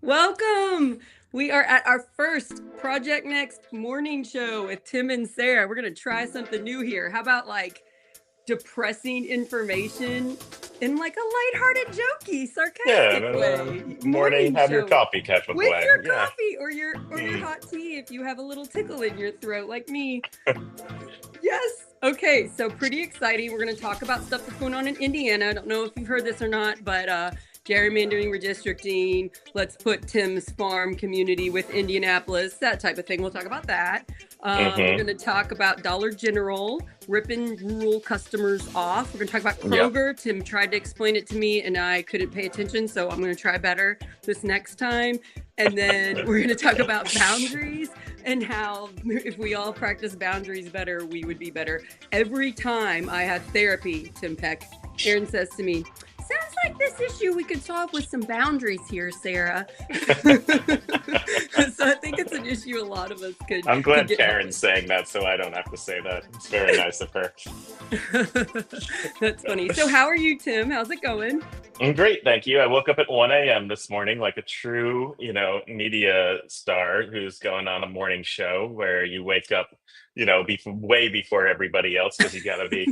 Welcome. We are at our first Project Next morning show with Tim and Sarah. We're going to try something new here. How about like depressing information in like a lighthearted, jokey, Yeah, sarcastic way? morning, Morning have your show coffee type of with way. your Yeah. coffee or your Mm. hot tea if you have a little tickle in your throat like me. Yes. Okay, so pretty exciting. We're going to talk about stuff that's going on in Indiana. I don't know if you've heard this or not, but gerrymandering, redistricting, let's put Tim's farm community with Indianapolis, that type of thing. We'll talk about that. We're Hmm. going to talk about Dollar General ripping rural customers off. We're going to talk about Yep. Kroger. Tim tried to explain it to me and I couldn't pay attention, so I'm going to try better this next time. And then we're going to talk about boundaries and how if we all practice boundaries better, we would be better. Every time I have therapy, Tim Peck, Aaron says to me, sounds like this issue we could solve with some boundaries here, Sarah. So I think it's an issue a lot of us I'm could glad get help Karen's saying that so I don't have to say that. It's very nice of her. with. That's funny. So how are you, Tim? How's it going? Great, thank you. I woke up at 1 a.m. this morning like a true, media star who's going on a morning show where you wake up, way before everybody else because you got to be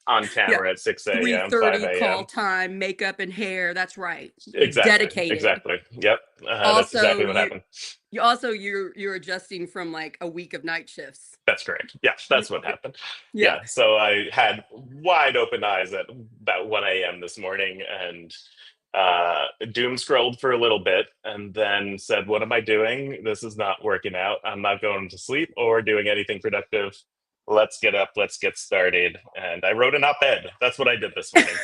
on Yeah. camera at 6 a.m., 3:30 5 call a.m. time, makeup and hair. That's right. Exactly, Dedicated. exactly. Yep, that's Also, exactly what you happened. you also you're adjusting from like a week of night shifts. That's correct. Yeah, that's what happened. Yeah. Yeah, so I had wide open eyes at about 1 a.m. this morning and doom scrolled for a little bit and then said, what am I doing? This is not working out. I'm not going to sleep or doing anything productive. Let's get up, let's get started. And I wrote an op-ed. That's what I did this morning.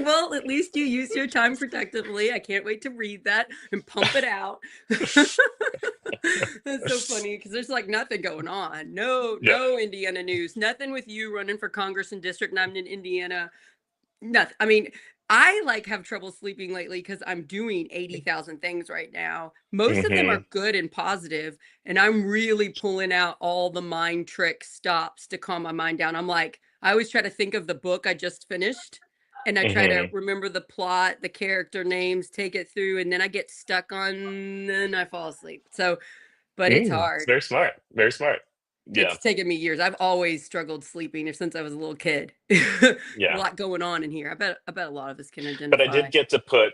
Well, at least you use your time productively. I can't wait to read that and pump it out. That's so funny because there's like nothing going on. No, Yeah. no Indiana news. Nothing with you running for Congress and district 9 in Indiana. Nothing. I mean, I like have trouble sleeping lately because I'm doing 80,000 things right now. Most of them Hmm. are good and positive, and I'm really pulling out all the mind trick stops to calm my mind down. I'm like, I always try to think of the book I just finished, and I try to Hmm. remember the plot, the character names, take it through, and then I get stuck on, and I fall asleep. So, but it's It's hard. very smart. Very smart. Yeah. It's taken me years. I've always struggled sleeping since I was a little kid. A Yeah. lot going on in here. I bet a lot of us can But I identify. did get to put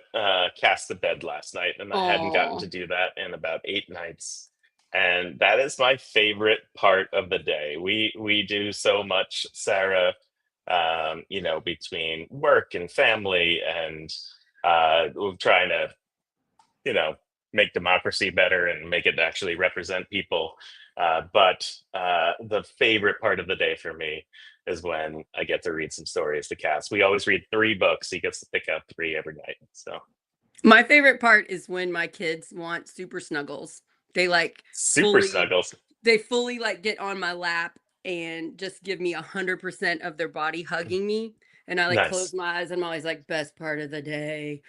Cast to bed last night, and I hadn't gotten Oh, to do that in about 8 nights. And that is my favorite part of the day. We do so much, Sarah, between work and family, and we're trying to, you know, make democracy better and make it actually represent people. But the favorite part of the day for me is when I get to read some stories to Cass. We always read 3 books. He gets to pick out 3 every night. So my favorite part is when my kids want super snuggles. They like super fully snuggles. they fully like get on my lap and just give me 100% of their body hugging me. And I like close Nice. my eyes and I'm always like, best part of the day.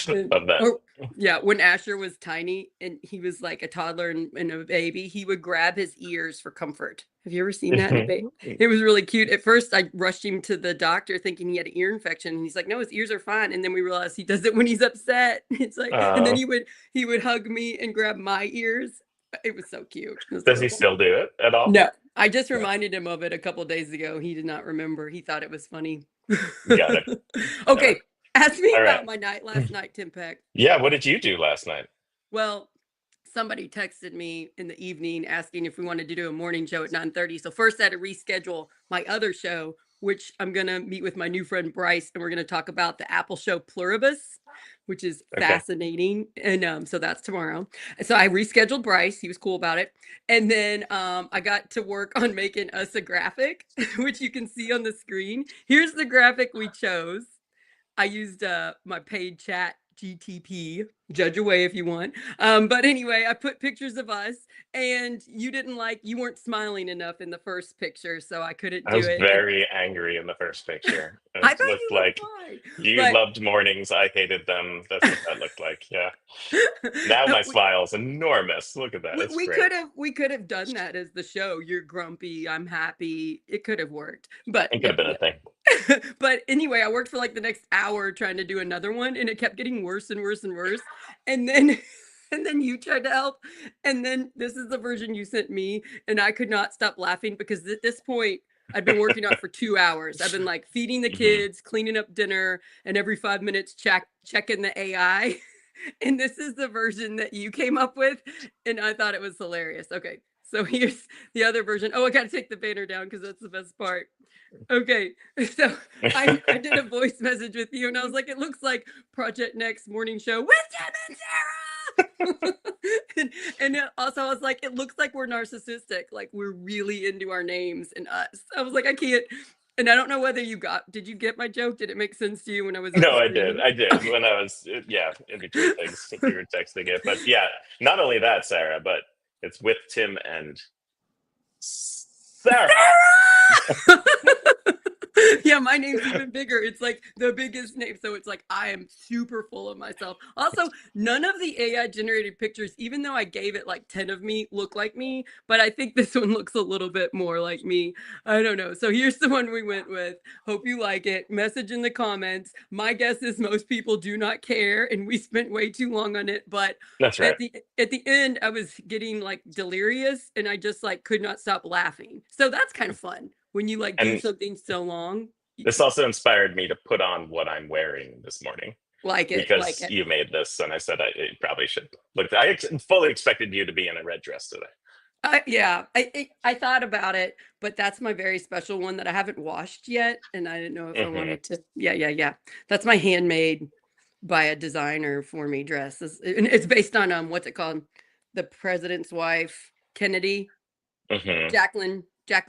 Love that. Or yeah, when Asher was tiny and he was like a toddler and a baby, he would grab his ears for comfort. Have you ever seen that in a baby? It was really cute. At first, I rushed him to the doctor thinking he had an ear infection. And he's like, no, his ears are fine. And then we realized he does it when he's upset. It's like, and then uh, he would hug me and grab my ears. It was so cute. It was does he adorable. still do it at all? No, I just No. reminded him of it a couple of days ago. He did not remember. He thought it was funny. Got it. Got it. Okay, ask me All about right. my night last night, Tim Peck. Yeah. What did you do last night? Well, somebody texted me in the evening asking if we wanted to do a morning show at 9:30. So first I had to reschedule my other show, which I'm going to meet with my new friend Bryce and we're going to talk about the Apple show Pluribus, which is Okay. fascinating. And so that's tomorrow. So I rescheduled Bryce. He was cool about it. And then I got to work on making us a graphic, which you can see on the screen. Here's the graphic we chose. I used my paid chat GTP. Judge away if you want. But anyway, I put pictures of us, and you weren't smiling enough in the first picture, so I couldn't I do was it. And very angry in the first picture. I It thought looked you looked like fine, you but loved mornings. I hated them. That's what that looked like. Yeah. Now my we, smile's enormous. Look at that. we, It's we great. could have we could have done that as the show. You're grumpy, I'm happy. It could have worked, but It could have yep, been a yep. thing. But anyway, I worked for like the next hour trying to do another one, and it kept getting worse and worse and worse. And then and then you tried to help. And then this is the version you sent me, and I could not stop laughing because at this point I'd been working out for 2 hours. I've been like feeding the Mhm. kids, cleaning up dinner, and every 5 minutes checking the AI. And this is the version that you came up with, and I thought it was hilarious. Okay, so here's the other version. Oh, I gotta take the banner down because that's the best part. Okay, so I did a voice message with you, and I was like, it looks like Project Next morning show with Tim and Sarah. And also, I was like, it looks like we're narcissistic, like we're really into our names and us. I was like, I can't. And I don't know whether did you get my joke? Did it make sense to you when I was No, I did. screaming? I did when I was, yeah, in between things. You were texting it, but yeah, not only that, Sarah, but it's with Tim and Sarah. Sarah! Yeah, my name's even bigger. It's like the biggest name. So it's like I am super full of myself. Also, none of the AI generated pictures, even though I gave it like 10 of me, look like me. But I think this one looks a little bit more like me. I don't know. So here's the one we went with. Hope you like it. Message in the comments. My guess is most people do not care, and we spent way too long on it. But That's right. at the end, I was getting like delirious, and I just like could not stop laughing. So that's kind of fun when you like do And something so long. this also inspired me to put on what I'm wearing this morning Like it, like because it. you made this, and I said I probably should look. Fully expected you to be in a red dress today. Yeah, I thought about it, but that's my very special one that I haven't washed yet, and I didn't know if I Hmm. wanted to. Yeah, yeah, yeah. That's my handmade by a designer for me dress. And it's based on what's it called? The president's wife, Kennedy, Hmm. Jacqueline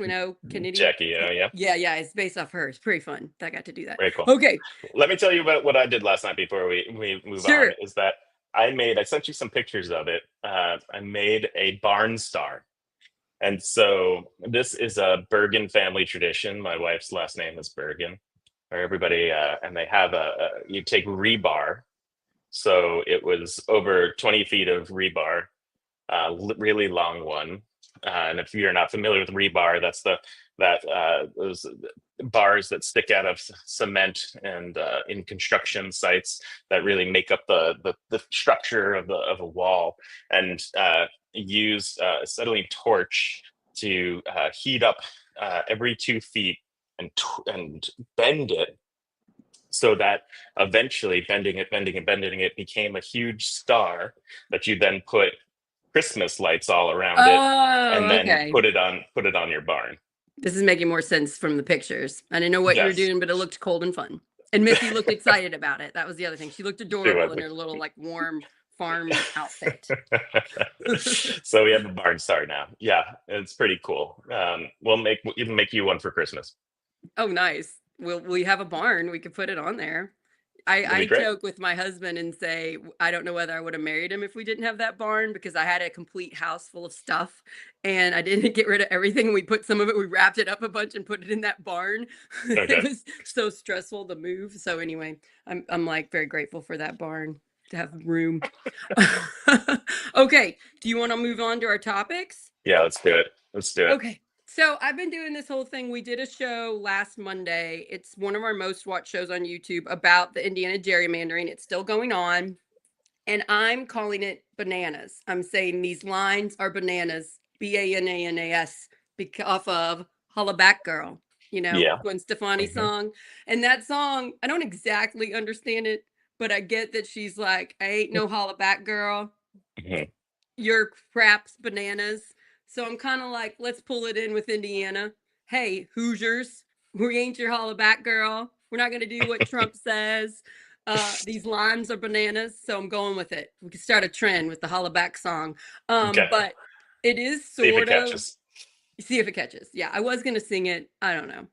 O. Kennedy. Jackie, yeah, Yeah, yeah. It's based off her. It's pretty fun. I got to do that. very cool. Okay, Let me tell you about what I did last night before we move on. sure. Is that I sent you some pictures of it. I made a barn star. And so this is a Bergen family tradition. My wife's last name is Bergen, or everybody, and they have you take rebar. So it was over 20 feet of rebar, really long one. And if you're not familiar with rebar, that's those bars that stick out of cement and in construction sites that really make up the structure of a wall, and use acetylene torch to heat up every 2 feet and bend it so that eventually bending it became a huge star that you then put Christmas lights all around it, and Oh, then okay. put it on your barn. This is making more sense from the pictures. I didn't know what you were Yes. doing, but it looked cold and fun. And Missy looked excited about it. That was the other thing. She looked She adorable in was. her little like warm farm outfit. So we have a barn star now. Yeah, it's pretty cool. We'll even make you one for Christmas. Oh, nice. We have a barn. We could put it on there. It'll be I great. joke with my husband and say I don't know whether I would have married him if we didn't have that barn because I had a complete house full of stuff and I didn't get rid of everything. We put some of it, we wrapped it up a bunch and put it in that barn. It Okay. was so stressful to move. So anyway, I'm like very grateful for that barn to have room. Okay, do you want to move on to our topics? Yeah, let's do it. Let's do it. Okay. So I've been doing this whole thing. We did a show last Monday. It's one of our most watched shows on YouTube about the Indiana gerrymandering. It's still going on. And I'm calling it bananas. I'm saying these lines are bananas, Bananas, off of Holla Back Girl, Yeah. Gwen Stefani Hmm. song. And that song, I don't exactly understand it, but I get that she's like, I ain't no Holla Back Girl, Hmm. your crap's bananas. So I'm kind of like, let's pull it in with Indiana. Hey, Hoosiers, we ain't your holla back girl. We're not gonna do what Trump says. These lines are bananas, so I'm going with it. We can start a trend with the holla back song. Okay. But it is See if it sort of catches. see if it catches. Yeah, I was gonna sing it. I don't know.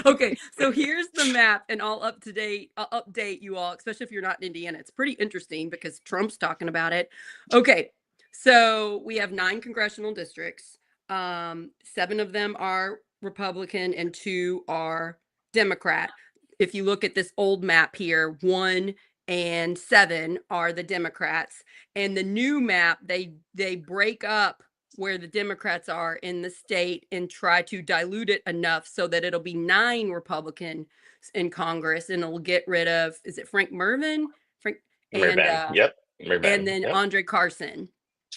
Okay, so here's the map, and I'll update you all, especially if you're not in Indiana. It's pretty interesting because Trump's talking about it. Okay, so we have 9 congressional districts. 7 of them are Republican and 2 are Democrat. If you look at this old map here, 1 and 7 are the Democrats, and the new map they break up where the Democrats are in the state and try to dilute it enough so that it'll be 9 Republicans in Congress, and it'll get rid of, is it Frank Mervyn? Frank and Mervan. Yep. and Mervan. then Yep. Andre Carson.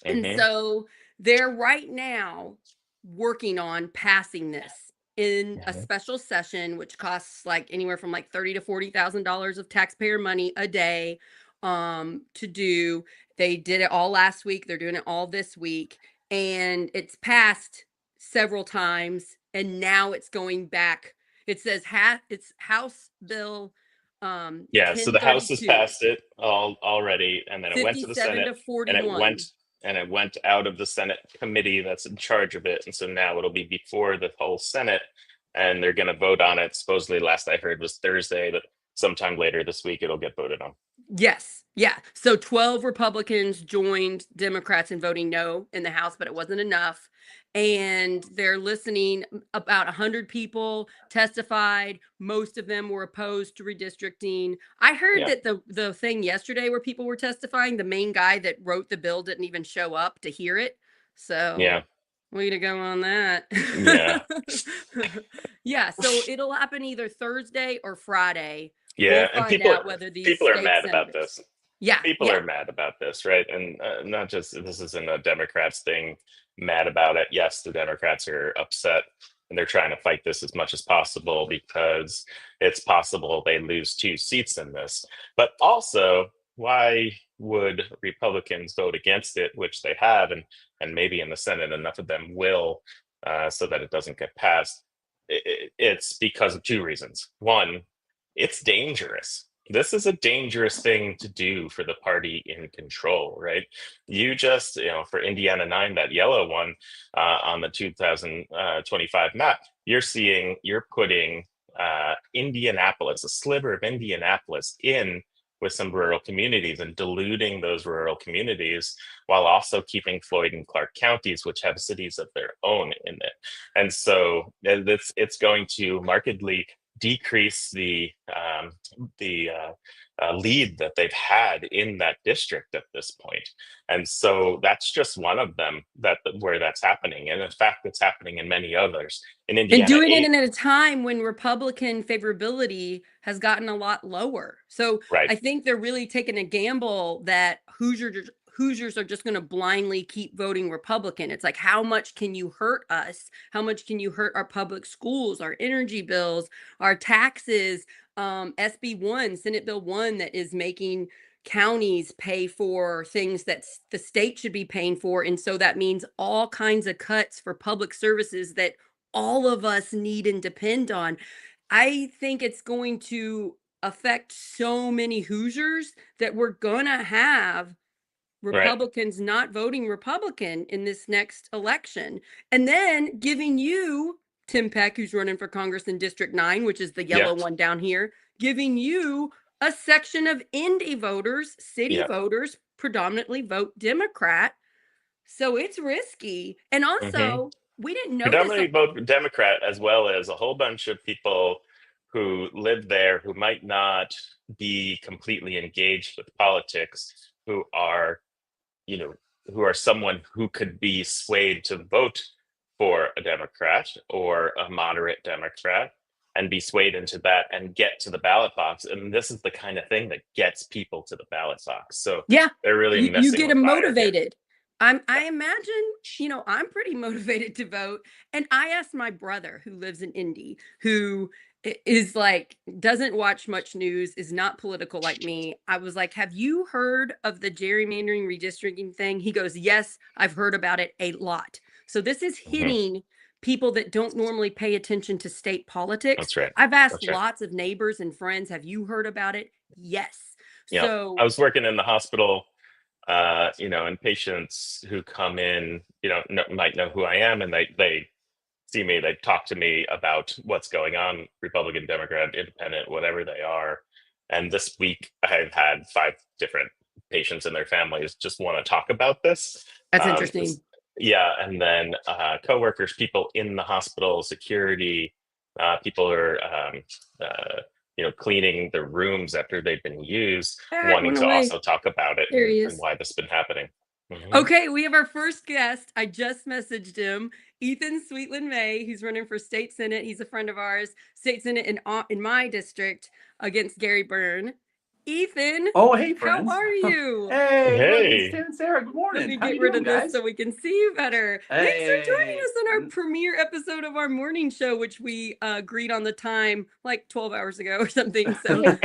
And Hmm. so they're right now working on passing this in a Hmm. special session, which costs like anywhere from like $30,000 to $40,000 of taxpayer money a day to do. They did it all last week. They're doing it all this week, and it's passed several times, and now it's going back. It says it's House Bill Yeah. So the House has 1032, passed it all already, and then it went to the 57 Senate, to and it went 41. and it went out of the Senate committee that's in charge of it, and so now it'll be before the whole Senate, and they're going to vote on it. Supposedly, last I heard was Thursday, but sometime later this week it'll get voted on. Yes. Yeah. So 12 Republicans joined Democrats in voting no in the House, but it wasn't enough. And they're listening. About 100 people testified. Most of them were opposed to redistricting. I heard Yeah. that the thing yesterday where people were testifying, the main guy that wrote the bill didn't even show up to hear it. So Yeah. way to go on that. Yeah. Yeah. So it'll happen either Thursday or Friday. We'll Yeah. And find people out whether these people are state mad about senators. this. Yeah, People yeah. are mad about this, right? And not just this isn't a Democrats thing, mad about it. Yes, the Democrats are upset and they're trying to fight this as much as possible because it's possible they lose 2 seats in this. But also, why would Republicans vote against it, which they have, and maybe in the Senate enough of them will, so that it doesn't get passed? It's because of 2 reasons. One, it's dangerous. This is a dangerous thing to do for the party in control, right? You just, for Indiana 9, that yellow one on the 2025 map, you're putting Indianapolis, a sliver of Indianapolis, in with some rural communities and diluting those rural communities while also keeping Floyd and Clark counties, which have cities of their own in it. And so it's going to markedly decrease the lead that they've had in that district at this point. And so that's just one of them where that's happening. And in fact, it's happening in many others. In And Indiana doing it 8, in a time when Republican favorability has gotten a lot lower. So right, I think they're really taking a gamble that Hoosiers are just going to blindly keep voting Republican. It's like, how much can you hurt us? How much can you hurt our public schools, our energy bills, our taxes? SB1, Senate Bill 1, that is making counties pay for things that the state should be paying for. And so that means all kinds of cuts for public services that all of us need and depend on. I think it's going to affect so many Hoosiers that we're going to have right. Republicans not voting Republican in this next election. And then giving you, Tim Peck, who's running for Congress in District 9, which is the Yeah, yellow one down here, giving you a section of Indy voters, city yeah. voters, predominantly vote Democrat. So it's risky. And Hmm. also, we didn't know this. Predominantly vote Democrat, as well as a whole bunch of people who live there who might not be completely engaged with politics, you know, who are someone who could be swayed to vote for a Democrat or a moderate Democrat and be swayed into that and get to the ballot box. And this is the kind of thing that gets people to the ballot box. So Yeah, they're really you messing get with them fire here. motivated. I imagine, I'm pretty motivated to vote. And I asked my brother who lives in Indy, who is like, doesn't watch much news, is not political like me. I was like, have you heard of the gerrymandering redistricting thing? He goes, yes, I've heard about it a lot. So this is Hmm. hitting people that don't normally pay attention to state politics. That's right. I've asked That's right. lots of neighbors and friends, have you heard about it? Yes. Yeah. I So was working in the hospital, and patients who come in, might know who I am, and they see me, they talk to me about what's going on, Republican, Democrat, Independent, whatever they are. And this week, I've had 5 different patients and their families just want to talk about this. that's Um, interesting. yeah, and then coworkers, people in the hospital, security, people are cleaning the rooms after they've been used, Ah, it wanting went to away. also talk about it There he and is. why this has been happening. Mhm. Okay, we have our first guest. I just messaged him, Ethan Sweetland May. He's running for state senate. He's a friend of ours, state senate in my district against Gary Byrne. Ethan, Oh, hey, how friends. are you? Hey, Logan, Hey, Stan, and Sarah. Good Let morning. me How get you rid doing, of this guys? so we can see you better. Thanks for joining Hey. us on our premiere episode of our morning show, which we agreed on the time like 12 hours ago or something. So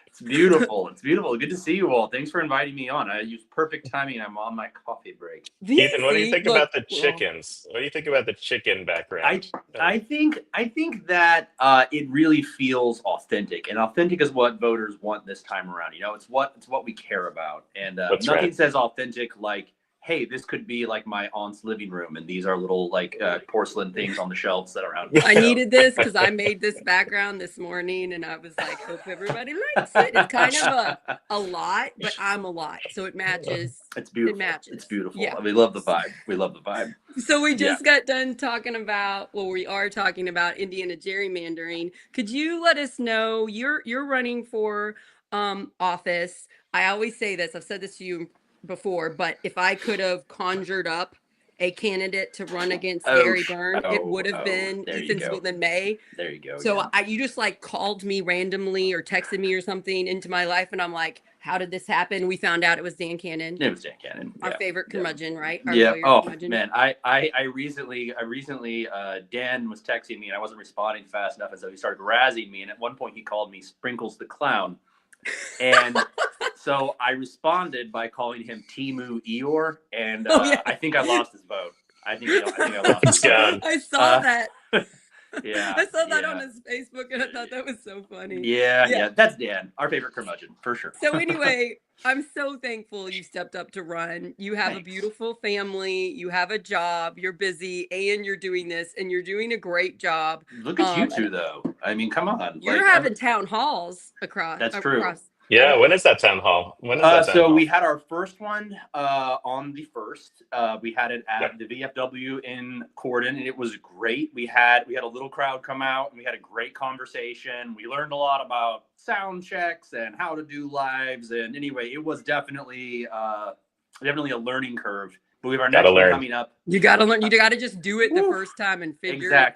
It's beautiful. It's beautiful. Good to see you all. Thanks for inviting me on. I use perfect timing. I'm on my coffee break. Ethan, what do you see, think look, about the chickens? What do you think about the chicken I background? I think that it really feels authentic, and authentic is what voters want this time around. It's what we care about, and That's nothing right. says authentic like, hey, this could be like my aunt's living room, and these are little like porcelain things on the shelves that are out here. I So needed this because I made this background this morning and I was like, hope everybody likes it. It's kind of a lot, but I'm a lot. So it matches. it's It beautiful. matches. It's beautiful. Yeah. We love the vibe. We love the vibe. So we Yeah. just got done talking about, well, we are talking about Indiana gerrymandering. Could you let us know you're running for office? I always say this, I've said this to you before, but if I could have conjured up a candidate to run against Gary Byrne, it would have been There you Ethan go. Sweetland May. There you go. So Yeah. you just like called me randomly or texted me or something into my life, and I'm like, how did this happen? We found out it was Dan Cannon, It was Dan Cannon. our Yeah. favorite Yeah. curmudgeon, right? Our Yeah. lawyer Oh curmudgeon. man, I recently Dan was texting me and I wasn't responding fast enough, and so he started razzing me. And at one point, he called me Sprinkles the Clown, and so I responded by calling him Timu Eeyore, and Oh, yeah. I think I lost his vote. I think I lost his It's gone. vote. I saw that. Yeah. I saw that yeah. on his Facebook and I thought that was so funny. Yeah. That's Dan, our favorite curmudgeon for sure. So anyway, I'm so thankful you stepped up to run. You have a Thanks. beautiful family, you have a job, you're busy, and you're doing this, and you're doing a great job. Look at you and two, though. I mean, come on. You're having town halls across. That's true. Yeah, when is that town hall? When is that town So hall? we had our first one on the 1st. We had it at the VFW in Corden, and it was great. We had a little crowd come out, and we had a great conversation. We learned a lot about sound checks and how to do lives. And anyway, it was definitely a learning curve. But we have our next one coming up. You got to learn. You got to just do it the first time and figure it out.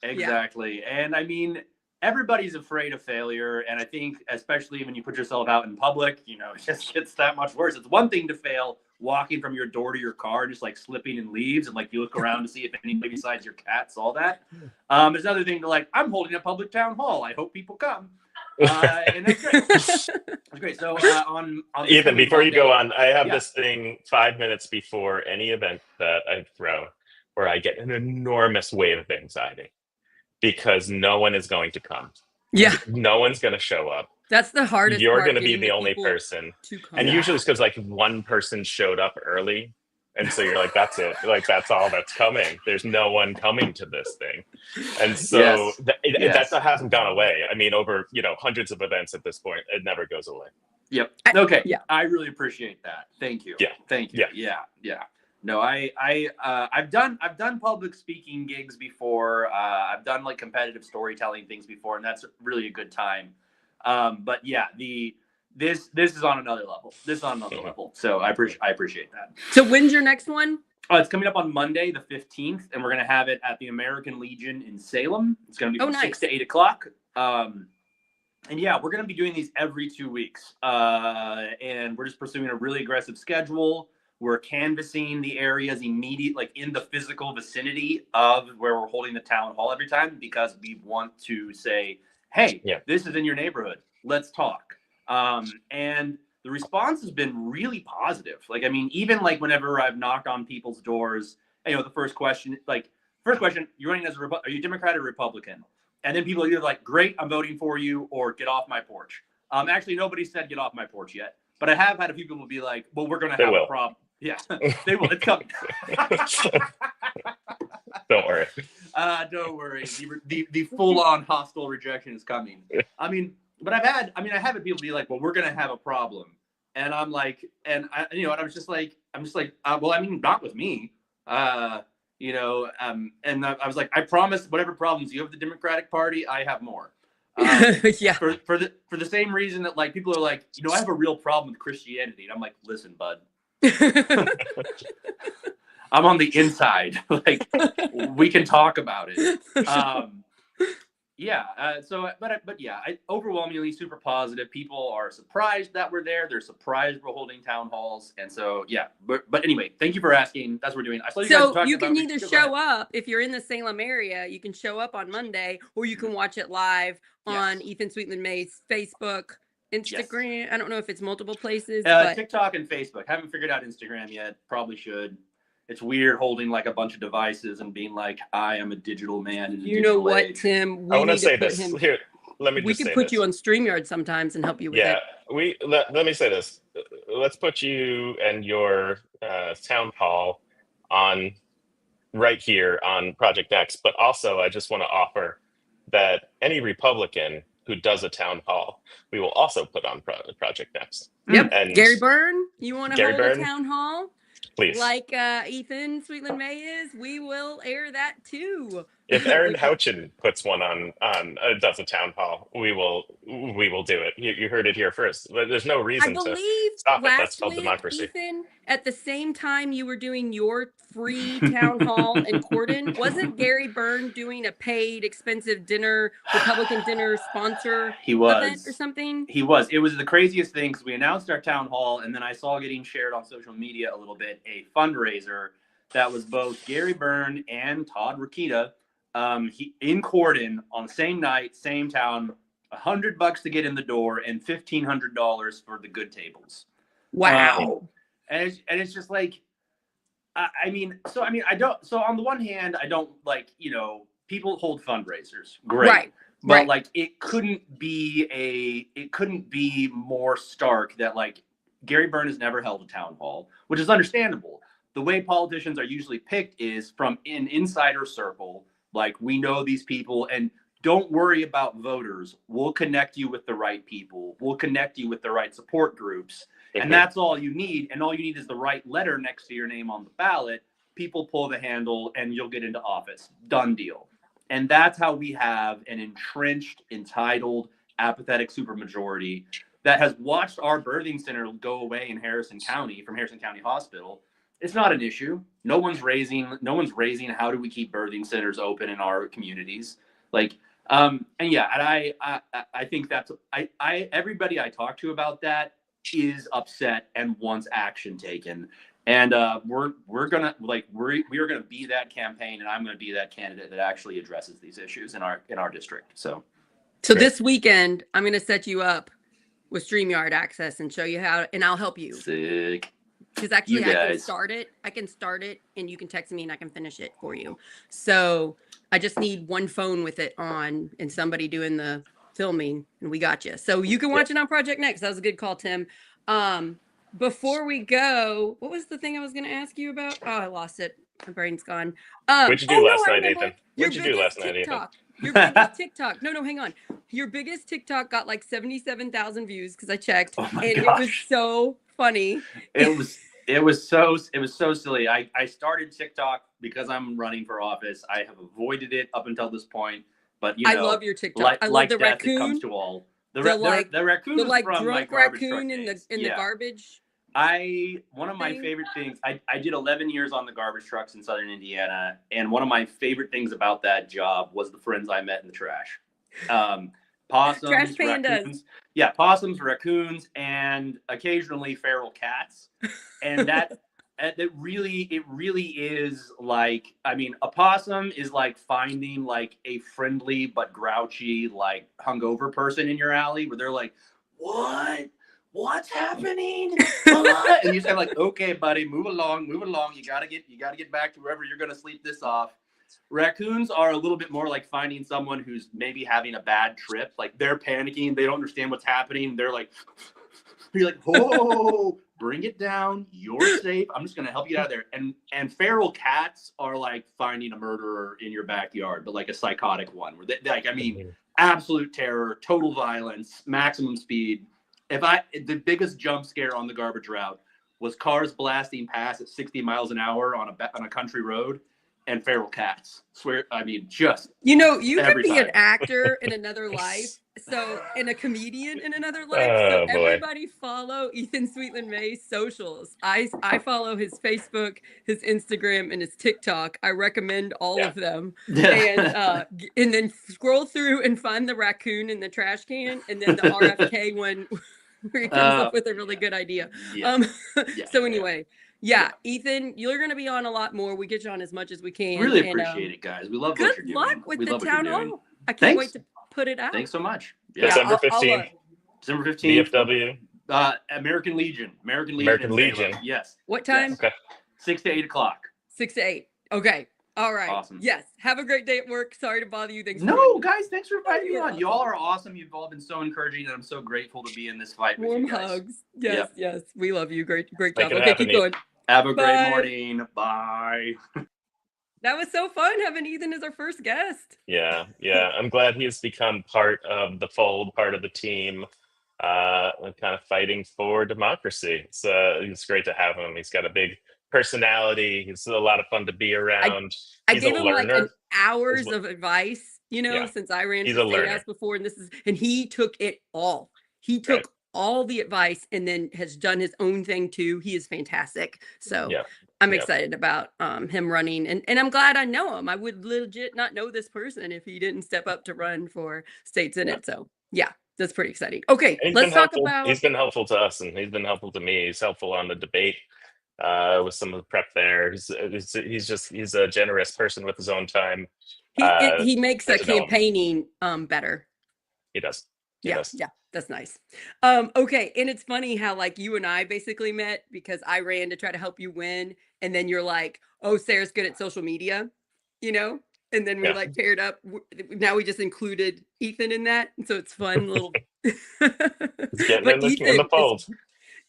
Exactly. Yeah. And I mean, everybody's afraid of failure, and I think especially when you put yourself out in public, it just gets that much worse. It's one thing to fail walking from your door to your car, just like slipping in leaves, and like you look around to see if anybody besides your cat saw that. There's another thing to like, I'm holding a public town hall, I hope people come. And that's great. That's great. So on Ethan, before you go on, I have this thing 5 minutes before any event that I throw where I get an enormous wave of anxiety because no one is going to come. Yeah. No one's going to show up. That's the hardest You're part. going to be the only person. And usually it's because like one person showed up early. And so you're like, that's it. Like, that's all that's coming. There's no one coming to this thing. And so that hasn't gone away. I mean, over, hundreds of events at this point, it never goes away. Yep. Okay. Yeah. I really appreciate that. Thank you. Yeah. Thank you. Yeah. No, I've done public speaking gigs before. I've done like competitive storytelling things before, and that's really a good time. But yeah, this is on another level. Level. So I appreciate that. So when's your next one? It's coming up on Monday, the 15th, and we're gonna have it at the American Legion in Salem. It's gonna be from 6 to 8 o'clock. And yeah, we're gonna be doing these every 2 weeks, and we're just pursuing a really aggressive schedule. We're canvassing the areas like in the physical vicinity of where we're holding the town hall every time, because we want to say, hey, this is in your neighborhood. Let's talk. And the response has been really positive. Like, I mean, even like whenever I've knocked on people's doors, the first question, you're running as are you Democrat or Republican? And then people are either like, great, I'm voting for you, or get off my porch. Actually, nobody said get off my porch yet, but I have had a few people be like, well, we're going to have a problem. Yeah, they will. It's coming. Don't worry. Don't worry. The full-on hostile rejection is coming. I mean, but I have had people be like, well, we're going to have a problem. And I'm like, and I was just like, well, I mean, not with me. And I was like, I promise whatever problems you have with the Democratic Party, I have more. For the same reason that like people are like, I have a real problem with Christianity. And I'm like, listen, bud, I'm on the inside. Like, we can talk about it. But yeah, overwhelmingly super positive. People are surprised that we're there. They're surprised we're holding town halls. And so, yeah, but anyway, thank you for asking. That's what we're doing. I saw you guys talking you can either show up if you're in the Salem area, you can show up on Monday, or you can watch it live on Ethan Sweetland May's Facebook, Instagram. Yes. I don't know if it's multiple places. But TikTok and Facebook. Haven't figured out Instagram yet. Probably should. It's weird holding like a bunch of devices and being like, I am a digital man. You know what, Tim? I want to say this. Here, let me we just say could put this. you on StreamYard sometimes and help you with it. Yeah, let me say this. Let's put you and your town hall on right here on Project X. But also, I just want to offer that any Republican who does a town hall, we will also put on Project Next. Yep. And Gary Byrne, you want to hold a town hall? Please. Like Ethan Sweetland May is, we will air that too. If Aaron Houchin puts one on does a town hall, we will do it. You heard it here first. There's no reason to stop it. That's called democracy. Ethan, at the same time you were doing your free town hall in Corden, wasn't Gary Byrne doing a paid, expensive dinner, Republican dinner sponsor event or something? He was. It was the craziest thing because we announced our town hall, and then I saw getting shared on social media a little bit a fundraiser that was both Gary Byrne and Todd Rokita. In Corden on the same night, same town, $100 to get in the door and $1,500 for the good tables. Wow. And it's just like, I mean, I don't, so on the one hand, I don't like, people hold fundraisers. Great. Right. But like, it couldn't be more stark that like Gary Byrne has never held a town hall, which is understandable. The way politicians are usually picked is from an insider circle. Like, we know these people, and don't worry about voters. We'll connect you with the right people. We'll connect you with the right support groups. Mm-hmm. And that's all you need. And all you need is the right letter next to your name on the ballot. People pull the handle and you'll get into office. Done deal. And that's how we have an entrenched, entitled, apathetic supermajority that has watched our birthing center go away in Harrison County from Harrison County Hospital. It's not an issue. No one's raising how do we keep birthing centers open in our communities? Like, I think that's everybody I talk to about that is upset and wants action taken. And we're gonna be that campaign, and I'm gonna be that candidate that actually addresses these issues in our district. So this weekend I'm gonna set you up with StreamYard access and show you how, and I'll help you. Sick. Because actually I can start it and you can text me and I can finish it for you. So I just need one phone with it on and somebody doing the filming, and we got you. So you can watch it on Project Next. That was a good call, Tim. Before we go, what was the thing I was going to ask you about? Oh, I lost it. My brain's gone. What'd you do last night, Ethan? What'd you do last night, Ethan? Your biggest TikTok. No, hang on. Your biggest TikTok got like 77,000 views because I checked, and it was so funny. It was so silly. I started TikTok because I'm running for office. I have avoided it up until this point, but I love your TikTok. I love the death, raccoon. It comes to all. The raccoon, the like from drunk raccoon in the garbage. One of my favorite things. I did 11 years on the garbage trucks in Southern Indiana, and one of my favorite things about that job was the friends I met in the trash. Possums, trash pandas. Raccoons. Yeah, possums, raccoons, and occasionally feral cats. And it really is like, I mean, a possum is like finding like a friendly but grouchy, like hungover person in your alley where they're like, what's happening? And you just kind of like, okay, buddy, move along. You gotta get back to wherever you're gonna sleep this off. Raccoons are a little bit more like finding someone who's maybe having a bad trip. Like, they're panicking. They don't understand what's happening. They're like, you're like, oh, bring it down. You're safe. I'm just going to help you get out of there. And feral cats are like finding a murderer in your backyard, but like a psychotic one where absolute terror, total violence, maximum speed. The biggest jump scare on the garbage route was cars blasting past at 60 miles an hour on a country road. And feral cats. You could be an actor in another life and a comedian in another life. So Oh boy. everybody follow Ethan Sweetland May's socials. I follow his Facebook, his Instagram, and his TikTok. I recommend all of them. And then scroll through and find the raccoon in the trash can, and then the RFK one where he comes up with a really good idea. So anyway. Yeah, Ethan, you're going to be on a lot more. We get you on as much as we can. Really appreciate it, guys. We love what you're doing. Good luck with the town hall. I can't wait to put it out. Thanks so much. December 15th. December 15th. VFW. American Legion. American Legion. Yes. What time? Yes. Okay. 6 to 8 o'clock. 6 to 8. Okay. All right. Awesome. Yes. Have a great day at work. Sorry to bother you. Thanks. Guys. Thanks for inviting me on. You all are awesome. You've all been so encouraging, and I'm so grateful to be in this fight with you guys. Warm hugs. Yes. Yes. We love you. Great job. Okay, keep going. Have a great morning. Bye. That was so fun having Ethan as our first guest. Yeah. I'm glad he's become part of the fold, part of the team, kind of fighting for democracy. It's great to have him. He's got a big personality. He's a lot of fun to be around. I gave him like hours of advice, since I ran for state house before, and he took it all. He took all the advice and then has done his own thing too. He is fantastic. So I'm excited about him running, and I'm glad I know him. I would legit not know this person if he didn't step up to run for state senate. So that's pretty exciting. Okay, let's talk about. He's been helpful to us, and he's been helpful to me. He's helpful on the debate with some of the prep there. He's a generous person with his own time. He makes the campaigning better. He does. Yeah, that's nice. Okay, and it's funny how like you and I basically met because I ran to try to help you win, and then you're like, "Oh, Sarah's good at social media," and then we like paired up. Now we just included Ethan in that, so it's fun little. Getting in the fold.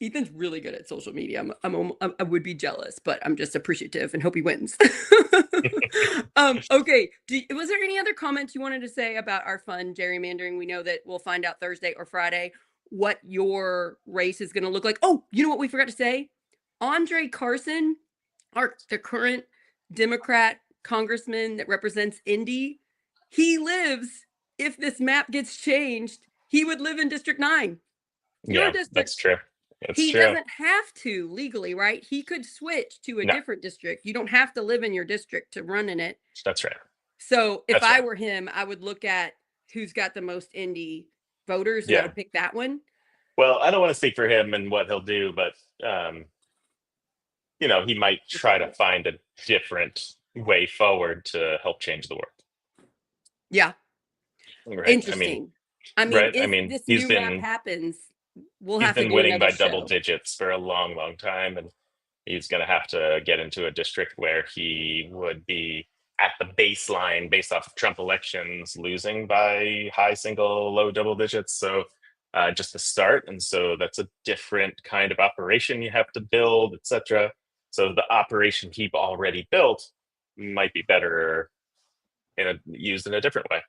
Ethan's really good at social media. I would be jealous, but I'm just appreciative and hope he wins. Okay. Was there any other comments you wanted to say about our fun gerrymandering? We know that we'll find out Thursday or Friday what your race is going to look like. Oh, you know what we forgot to say? Andre Carson, the current Democrat congressman that represents Indy, he lives, if this map gets changed, he would live in District 9. That's true. He doesn't have to legally, right? He could switch to a different district. You don't have to live in your district to run in it. That's right. So if I were him, I would look at who's got the most Indy voters and I would pick that one. Well, I don't want to speak for him and what he'll do, but he might try to find a different way forward to help change the world. Yeah. Right. Interesting. If this new map happens, he's been winning by double digits for a long, long time, and he's going to have to get into a district where he would be at the baseline based off of Trump elections, losing by high single, low double digits. So just to start, and so that's a different kind of operation you have to build, etc. So the operation he already built might be better used in a different way.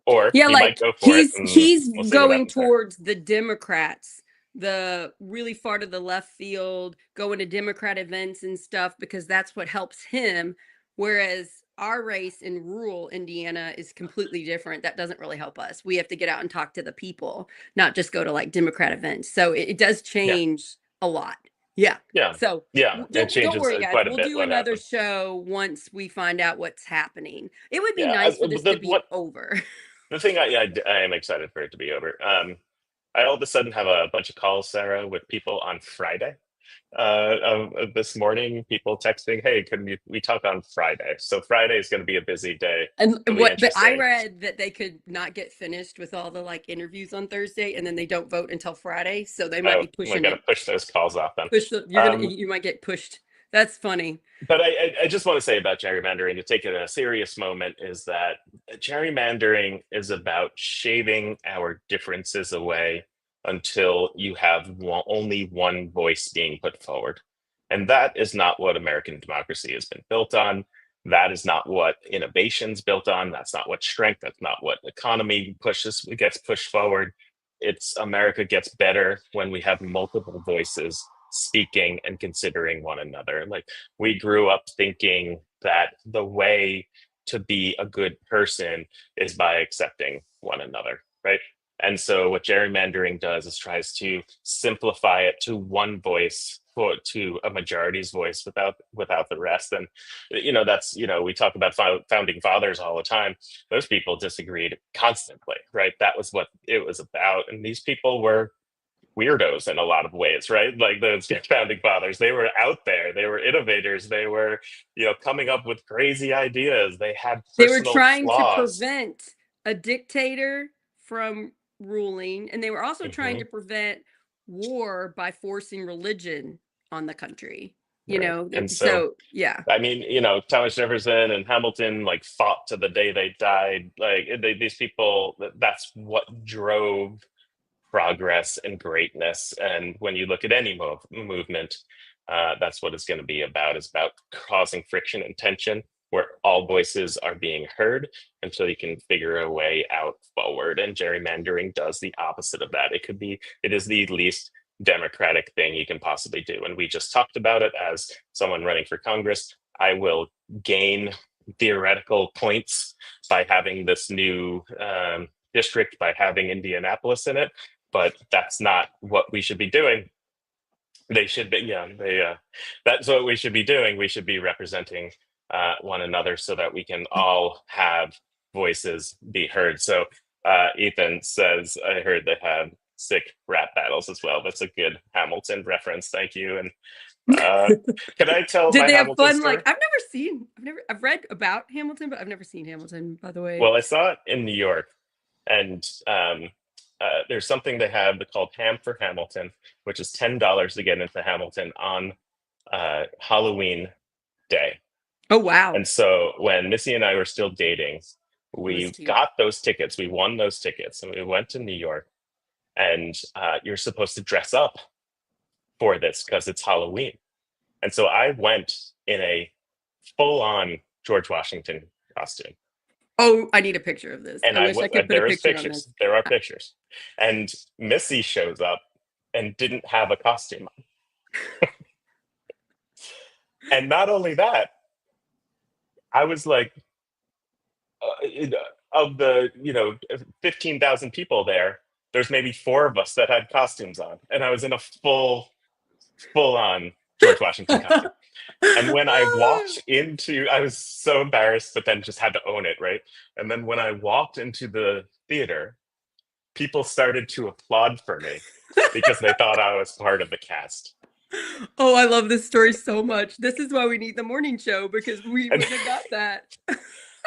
Or he might go for it. He's going towards the Democrats, the really far to the left field, going to Democrat events and stuff, because that's what helps him. Whereas our race in rural Indiana is completely different. That doesn't really help us. We have to get out and talk to the people, not just go to like Democrat events. So it does change a lot. Yeah. So don't worry, guys. We'll do another show once we find out what's happening. It would be nice for this to be over. The thing I am excited for it to be over. I all of a sudden have a bunch of calls, Sarah, with people on Friday. This morning, people texting, "Hey, can we talk on Friday?" So Friday is going to be a busy day. And I read that they could not get finished with all the like interviews on Thursday, and then they don't vote until Friday, so they might be pushing. We're going to push those calls off then. You might get pushed. That's funny. But I just want to say about gerrymandering, to take it a serious moment, is that gerrymandering is about shaving our differences away until you have only one voice being put forward. And that is not what American democracy has been built on. That is not what innovation's built on. That's not what strength, that's not what economy gets pushed forward. It's America gets better when we have multiple voices speaking and considering one another. Like, we grew up thinking that the way to be a good person is by accepting one another, right? And so what gerrymandering does is tries to simplify it to one voice, to a majority's voice without the rest. And that's we talk about founding fathers all the time. Those people disagreed constantly, right? That was what it was about. And these people were weirdos in a lot of ways, right? Like those founding fathers, they were out there, they were innovators, they were coming up with crazy ideas, they had They were personal trying to flaws. prevent a dictator from ruling, and they were also trying to prevent war by forcing religion on the country. Right. And So yeah, I mean, Thomas Jefferson and Hamilton like fought to the day they died. Like these people, that's what drove progress and greatness. And when you look at any movement, that's what it's going to be about. It's about causing friction and tension where all voices are being heard until you can figure a way out forward. And gerrymandering does the opposite of that. It is the least democratic thing you can possibly do. And we just talked about it. As someone running for Congress, I will gain theoretical points by having this new district, by having Indianapolis in it, but that's not what we should be doing. They should be, that's what we should be doing. We should be representing one another so that we can all have voices be heard. So Ethan says, I heard they have sick rap battles as well. That's a good Hamilton reference. Thank you. And can I tell did my they have Hamilton fun story? Like I've read about Hamilton, but I've never seen Hamilton, by the way. Well, I saw it in New York, and there's something they have called Ham for Hamilton, which is $10 to get into Hamilton on Halloween day. Oh, wow. And so when Missy and I were still dating, we got those tickets. We won those tickets, and we went to New York. And you're supposed to dress up for this because it's Halloween. And so I went in a full-on George Washington costume. Oh, I need a picture of this. And I wish I could put a picture on this. There are pictures. And Missy shows up and didn't have a costume on. And not only that, I was like, of the 15,000 people there's maybe 4 of us that had costumes on, and I was in a full-on George Washington costume. And when I walked I was so embarrassed, but then just had to own it, right? And then when I walked into the theater, people started to applaud for me because they thought I was part of the cast. Oh, I love this story so much. This is why we need the morning show, because we wouldn't have got that.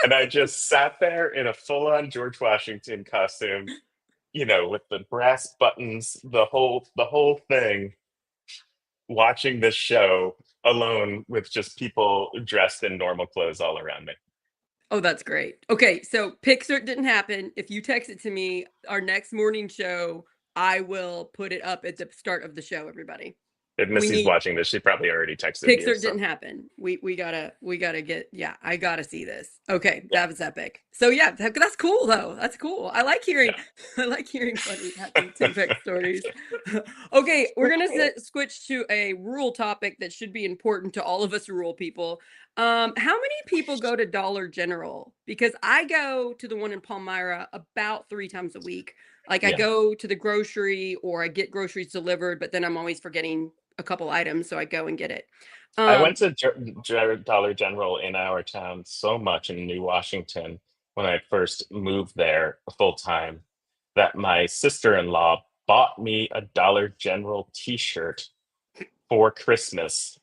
And I just sat there in a full-on George Washington costume, with the brass buttons, the whole thing, watching this show alone with just people dressed in normal clothes all around me. Oh, that's great. Okay, so Pixar didn't happen. If you text it to me, our next morning show, I will put it up at the start of the show, everybody. If Missy's watching this, she probably already texted me. Pixar didn't happen. We gotta get, I gotta see this. Okay, that was epic. So yeah, that's cool though. That's cool. I like hearing funny Hamilton stories. Okay, we're gonna switch to a rural topic that should be important to all of us rural people. How many people go to Dollar General? Because I go to the one in Palmyra about 3 times a week. Like I go to the grocery, or I get groceries delivered, but then I'm always forgetting a couple items, so I go and get it. I went to Dollar General in our town so much in New Washington when I first moved there full time that my sister-in-law bought me a Dollar General t-shirt for Christmas.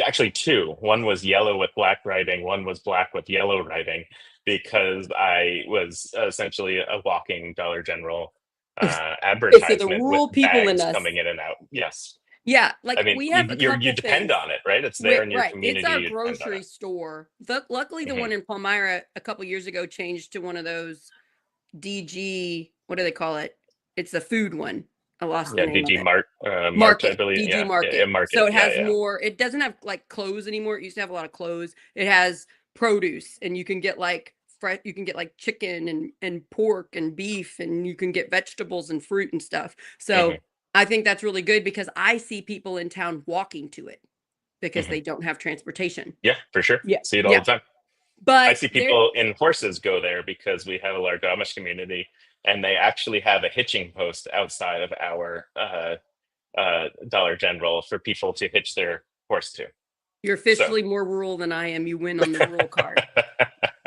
Actually 2. One was yellow with black writing, one was black with yellow writing, because I was essentially a walking Dollar General advertisement, so the rural with people bags in us coming in and out. Yes. Yeah, like I mean, we have you depend on it, right? It's there in your community. It's our grocery store. Luckily, the one in Palmyra a couple years ago changed to one of those DG. What do they call it? It's the food one. I lost the name DG of it. Market, I believe. DG Market. Market. So it has more. It doesn't have like clothes anymore. It used to have a lot of clothes. It has produce, and you can get like fresh. You can get like chicken and pork and beef, and you can get vegetables and fruit and stuff. So. I think that's really good, because I see people in town walking to it because they don't have transportation. Yeah, for sure. Yeah. See it all the time. But I see people in horses go there because we have a large Amish community, and they actually have a hitching post outside of our Dollar General for people to hitch their horse to. You're officially more rural than I am. You win on the rural card.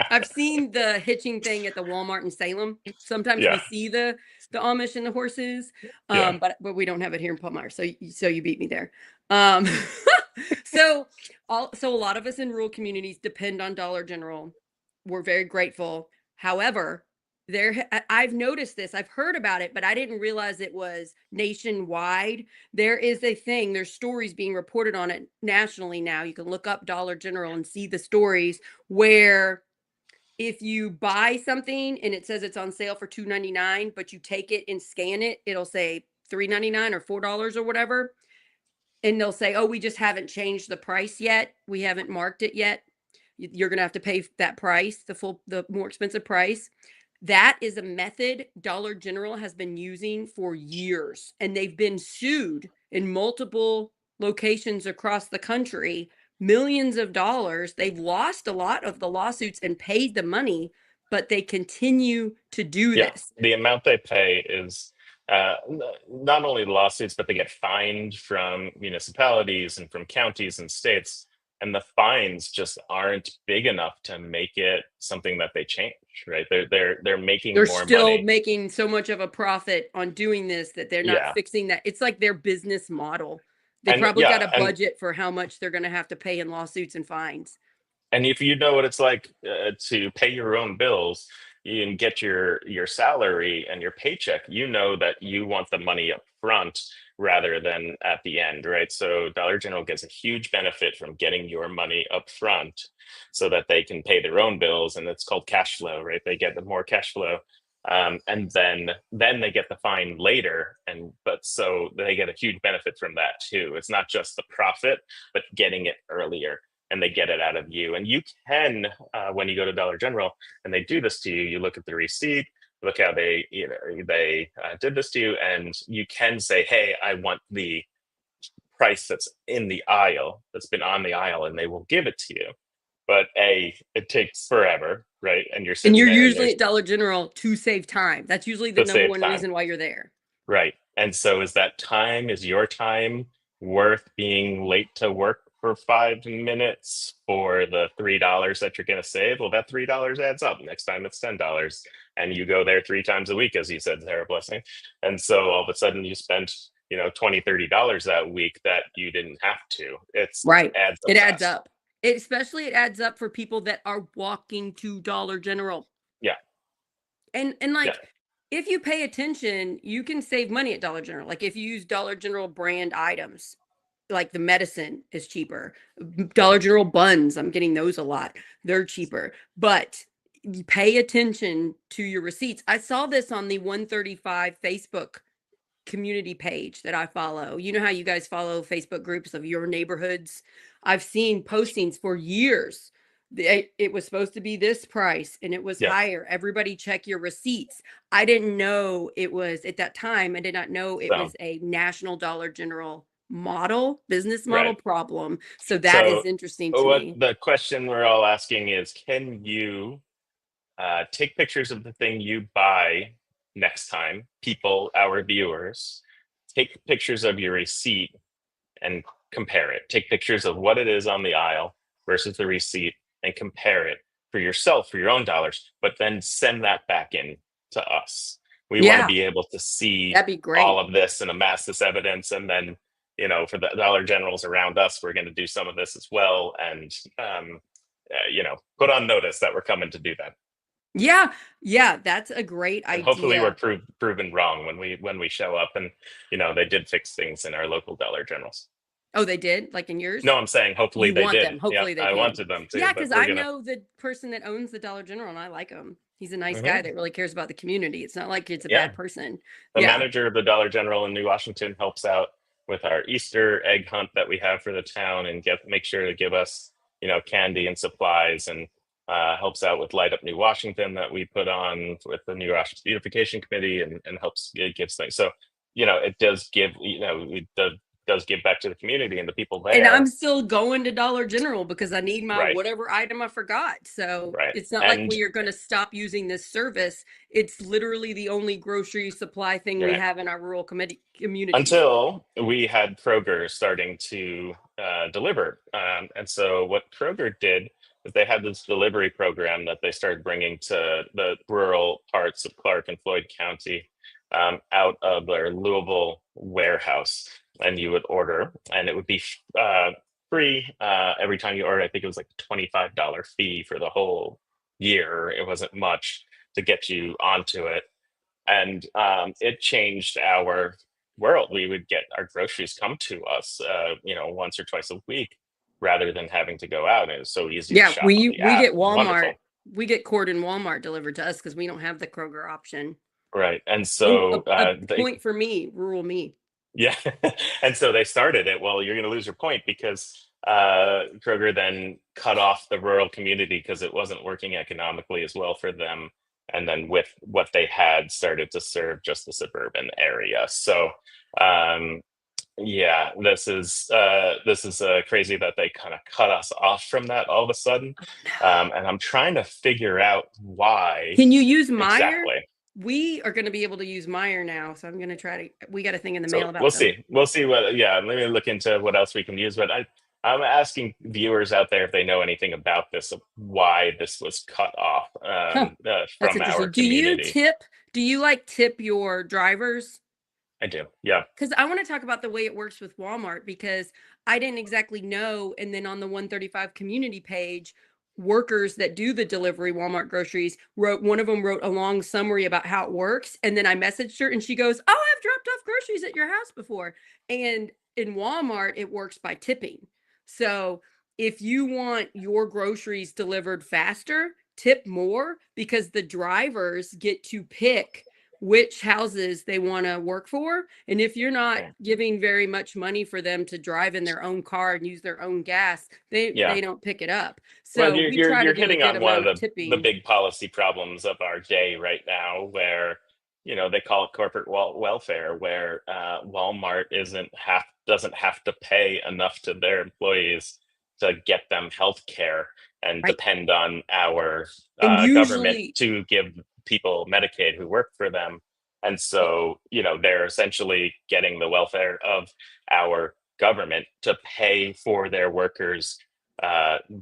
I've seen the hitching thing at the Walmart in Salem. Sometimes we see the Amish and the horses, but we don't have it here in Palmyra. So you beat me there. So a lot of us in rural communities depend on Dollar General. We're very grateful. However, I've noticed this. I've heard about it, but I didn't realize it was nationwide. There is a thing. There's stories being reported on it nationally now. You can look up Dollar General and see the stories where if you buy something and it says it's on sale for $2.99, but you take it and scan it, it'll say $3.99 or $4 or whatever. And they'll say, oh, we just haven't changed the price yet. We haven't marked it yet. You're going to have to pay that price, the more expensive price. That is a method Dollar General has been using for years, and they've been sued in multiple locations across the country, millions of dollars. They've lost a lot of the lawsuits and paid the money, but they continue to do this. The amount they pay is not only lawsuits, but they get fined from municipalities and from counties and states. And the fines just aren't big enough to make it something that they change, right? They're making more money. They're still making so much of a profit on doing this that they're not fixing that. It's like their business model. They probably got a budget for how much they're going to have to pay in lawsuits and fines. And if you know what it's like to pay your own bills, you can get your salary and your paycheck, you know that you want the money up front rather than at the end, right? So Dollar General gets a huge benefit from getting your money up front so that they can pay their own bills, and it's called cash flow, right? They get the more cash flow, and then they get the fine later, but so they get a huge benefit from that too. It's not just the profit, but getting it earlier. And they get it out of you. And you can, when you go to Dollar General and they do this to you, you look at the receipt, look how they did this to you, and you can say, hey, I want the price that's in the aisle, that's been on the aisle, and they will give it to you. But it takes forever, right? And you're usually at Dollar General to save time. That's usually the number one reason why you're there. Right. And so is your time worth being late to work for 5 minutes for the $3 that you're going to save? Well, that $3 adds up. Next time it's $10, and you go there 3 times a week, as you said, Sarah Blessing. And so all of a sudden you spent, $20, $30 that week that you didn't have to. It's right. It adds up. Especially it adds up for people that are walking to Dollar General. Yeah. And if you pay attention, you can save money at Dollar General. Like if you use Dollar General brand items, like the medicine is cheaper. Dollar General buns, I'm getting those a lot. They're cheaper, but you pay attention to your receipts. I saw this on the 135 Facebook community page that I follow. You know how you guys follow Facebook groups of your neighborhoods? I've seen postings for years. It was supposed to be this price and it was higher. Everybody check your receipts. I didn't know it was at that time. I did not know it was a national Dollar General business model problem. So that is interesting to me. The question we're all asking is, can you take pictures of the thing you buy next time? People, our viewers, take pictures of your receipt and compare it. Take pictures of what it is on the aisle versus the receipt and compare it for yourself, for your own dollars, but then send that back in to us. We want to be able to see all of this and amass this evidence, and then for the Dollar Generals around us, we're going to do some of this as well, and put on notice that we're coming to do that. Yeah, that's a great idea. Hopefully, we're proven wrong when we show up, and they did fix things in our local Dollar Generals. Oh, they did? Like in yours? No, I'm saying hopefully they did. Them. Hopefully they I wanted them to. Yeah, because I know the person that owns the Dollar General, and I like him. He's a nice guy that really cares about the community. It's not like it's a bad person. The manager of the Dollar General in New Washington helps out with our Easter egg hunt that we have for the town, and make sure to give us, candy and supplies, and helps out with Light Up New Washington that we put on with the New Washington Beautification Committee, and gives things. So, it does give, the does give back to the community and the people And I'm there. still going to Dollar General because I need my Right. whatever item I forgot. So Right. it's not like we are going to stop using this service. It's literally the only grocery supply thing we have in our rural community. Until we had Kroger starting to deliver. And so what Kroger did is they had this delivery program that they started bringing to the rural parts of Clark and Floyd County out of their Louisville warehouse. And you would order, and it would be free every time you order. I think it was like a $25 fee for the whole year. It wasn't much to get you onto it. And it changed our world. We would get our groceries come to us, once or twice a week, rather than having to go out. And it's so easy to shop on the we app. get Walmart. Wonderful. We get Cord and Walmart delivered to us because we don't have the Kroger option. Right. And so a point for me, rural me. Yeah. And so they started it. Well, you're going to lose your point because Kroger then cut off the rural community because it wasn't working economically as well for them. And then with what they had started to serve just the suburban area. So this is crazy that they kind of cut us off from that all of a sudden. And I'm trying to figure out why. Can you use Meijer? Exactly. We are going to be able to use Meijer now, so I'm going to try to. We got a thing in the mail about. We'll see what. Yeah, let me look into what else we can use. But I'm asking viewers out there if they know anything about this, of why this was cut off from our community. Do you tip your drivers? I do, yeah. Because I want to talk about the way it works with Walmart, because I didn't exactly know. And then on the 135 community page, workers that do the delivery Walmart groceries one of them wrote a long summary about how it works. And then I messaged her and she goes, "Oh, I've dropped off groceries at your house before." And in Walmart, it works by tipping. So if you want your groceries delivered faster, tip more, because the drivers get to pick which houses they want to work for. And if you're not giving very much money for them to drive in their own car and use their own gas, they don't pick it up. So you're hitting on one of the big policy problems of our day right now, where they call it corporate welfare, where Walmart doesn't have to pay enough to their employees to get them health care and depend on our government to give people Medicaid who work for them. And so, they're essentially getting the welfare of our government to pay for their workers'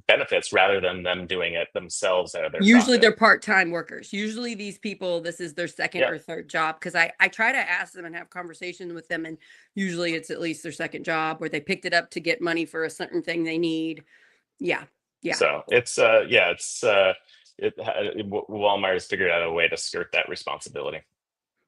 benefits rather than them doing it themselves out of their Usually pocket. They're part-time workers. Usually these people, this is their second or third job, because I try to ask them and have conversations with them, and usually it's at least their second job where they picked it up to get money for a certain thing they need. Yeah. So Walmart has figured out a way to skirt that responsibility.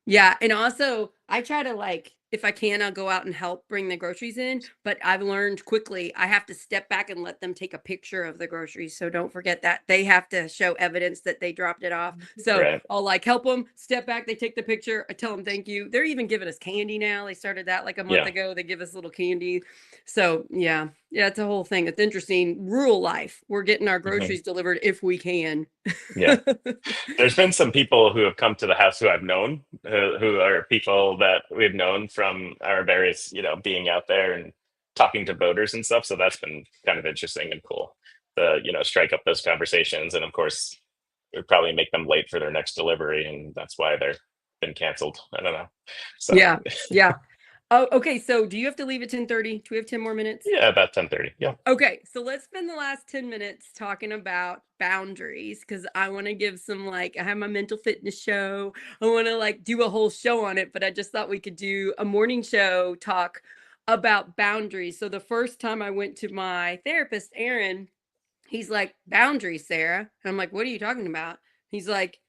Yeah. And also I try to, if I can, I'll go out and help bring the groceries in, but I've learned quickly I have to step back and let them take a picture of the groceries. So don't forget that they have to show evidence that they dropped it off. So I'll help them, step back, they take the picture, I tell them thank you. They're even giving us candy now. They started that a month ago. They give us little candy. So yeah, it's a whole thing. It's interesting. Rural life. We're getting our groceries delivered if we can. Yeah. There's been some people who have come to the house who I've known, who are people that we've known from our various, being out there and talking to voters and stuff. So that's been kind of interesting and cool to, strike up those conversations. And of course, it would probably make them late for their next delivery, and that's why they're been canceled. I don't know. So. Yeah. Oh, okay. So do you have to leave at 10:30? Do we have 10 more minutes? Yeah, about 10:30. Yeah. Okay. So let's spend the last 10 minutes talking about boundaries, because I want to give some, I have my mental fitness show. I want to do a whole show on it, but I just thought we could do a morning show talk about boundaries. So the first time I went to my therapist, Aaron, he's like, "Boundaries, Sarah." And I'm like, "What are you talking about?" He's like,